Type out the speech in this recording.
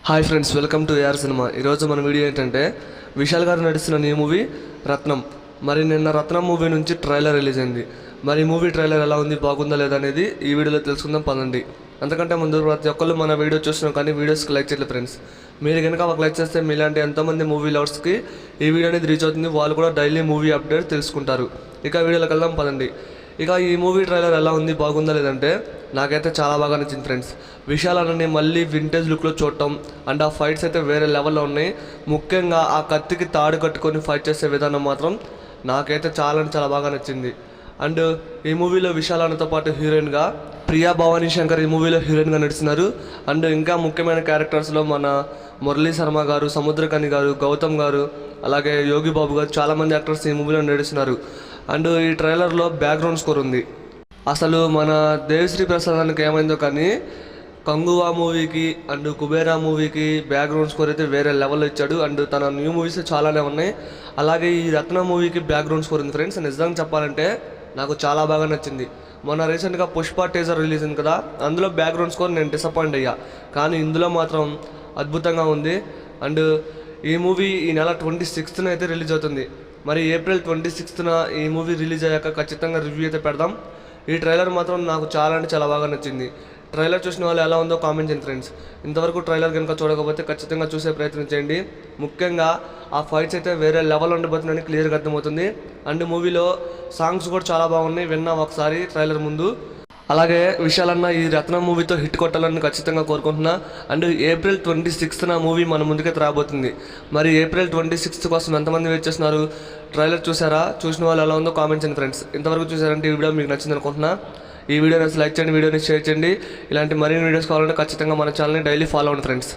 Hi friends, welcome to AR cinema. ఈరోజు మన video ఏంటంటే విశాల్ గారు నడుస్తున్న న్యూ మూవీ రత్నం. మరి నిన్న రత్నం మూవీ నుంచి ట్రైలర్ రిలీజ్ అయింది. మరి మూవీ ట్రైలర్ ఎలా ఉంది, బాగుందా లేదా అనేది ఈ వీడియోలో తెలుసుకుందాం పదండి. అంతకంటే ముందు ప్రతి ఒక్కళ్ళు మన వీడియో చూస్తున్నాం కానీ వీడియోస్కి లైక్ చేయలేదు ఫ్రెండ్స్. మీరు కనుక ఒక లైక్ చేస్తే మీలాంటి ఎంతోమంది మూవీ లవర్స్కి ఈ వీడియో అనేది రీచ్ అవుతుంది. వాళ్ళు కూడా డైలీ మూవీ అప్డేట్ తెలుసుకుంటారు. ఇక వీడియోలోకి వెళ్దాం పదండి. ఇక ఈ మూవీ ట్రైలర్ ఎలా ఉంది, బాగుందా లేదంటే నాకైతే చాలా బాగా నచ్చింది ఫ్రెండ్స్. విశాల్ అన్నని మళ్ళీ వింటేజ్ లుక్లో చూడటం అండ్ ఆ ఫైట్స్ అయితే వేరే లెవెల్లో ఉన్నాయి. ముఖ్యంగా ఆ కత్తికి తాడు కట్టుకొని ఫైట్ చేసే విధానం మాత్రం నాకైతే చాలా బాగా నచ్చింది. అండ్ ఈ మూవీలో విశాల్ అన్నతో పాటు హీరోయిన్గా ప్రియా భవానీ శంకర్ ఈ మూవీలో హీరోయిన్గా నడుస్తున్నారు. అండ్ ఇంకా ముఖ్యమైన క్యారెక్టర్స్లో మన మురళీ శర్మ గారు, సముద్రకని గారు, గౌతమ్ గారు, అలాగే యోగి బాబు గారు, చాలామంది యాక్టర్స్ ఈ మూవీలో నడుస్తున్నారు. అండ్ ఈ ట్రైలర్లో బ్యాక్గ్రౌండ్ స్కోర్ ఉంది. అసలు మన దేవిశ్రీ ప్రసాదానికి ఏమైందో కానీ కంగువా మూవీకి అండ్ కుబేరా మూవీకి బ్యాక్గ్రౌండ్ స్కోర్ అయితే వేరే లెవెల్లో ఇచ్చాడు. అండ్ తన న్యూ మూవీస్ చాలానే ఉన్నాయి. అలాగే ఈ రత్న మూవీకి బ్యాక్గ్రౌండ్ స్కోర్ ఉంది ఫ్రెండ్స్. నిజంగా చెప్పాలంటే నాకు చాలా బాగా నచ్చింది. మొన్న రీసెంట్గా పుష్ప టీజర్ రిలీజ్ అయింది కదా, అందులో బ్యాక్గ్రౌండ్ స్కోర్ నేను డిసప్పాయింట్ అయ్యా. కానీ ఇందులో మాత్రం అద్భుతంగా ఉంది. అండ్ ఈ మూవీ ఈ నెల 26న అయితే రిలీజ్ అవుతుంది. మరి ఏప్రిల్ 26న ఈ మూవీ రిలీజ్ అయ్యాక ఖచ్చితంగా రివ్యూ అయితే పెడదాం. ఈ ట్రైలర్ మాత్రం నాకు చాలా బాగా నచ్చింది. ట్రైలర్ చూసిన వాళ్ళు ఎలా ఉందో కామెంట్ చేయండి ఫ్రెండ్స్. ఇంతవరకు ట్రైలర్ కనుక చూడకపోతే ఖచ్చితంగా చూసే ప్రయత్నం చేయండి. ముఖ్యంగా ఆ ఫైట్స్ అయితే వేరే లెవెల్ ఉండబోతుందని క్లియర్గా అర్థమవుతుంది. అండ్ మూవీలో సాంగ్స్ కూడా చాలా బాగున్నాయి, విన్నాం ఒకసారి ట్రైలర్ ముందు. అలాగే విశాల్ అన్న ఈ రత్నం మూవీతో హిట్ కొట్టాలని ఖచ్చితంగా కోరుకుంటున్నా. అండ్ ఏప్రిల్ 26న మూవీ మన ముందుకైతే రాబోతుంది. మరి ఏప్రిల్ 26 కోసం ఎంతమంది వెయిట్ చేస్తున్నారు? ట్రైలర్ చూసారా? చూసిన వాళ్ళు ఎలా ఉందో కామెంట్ చేయండి ఫ్రెండ్స్. ఇంతవరకు చూసారంటే ఈ వీడియో మీకు నచ్చింది అనుకుంటున్నా. ఈ వీడియోని లైక్ చేయండి, వీడియోని షేర్ చేయండి. ఇలాంటి మరిన్ని వీడియోస్ కావాలంటే ఖచ్చితంగా మన ఛానల్ని డైలీ ఫాలో అవ్వండి ఫ్రెండ్స్.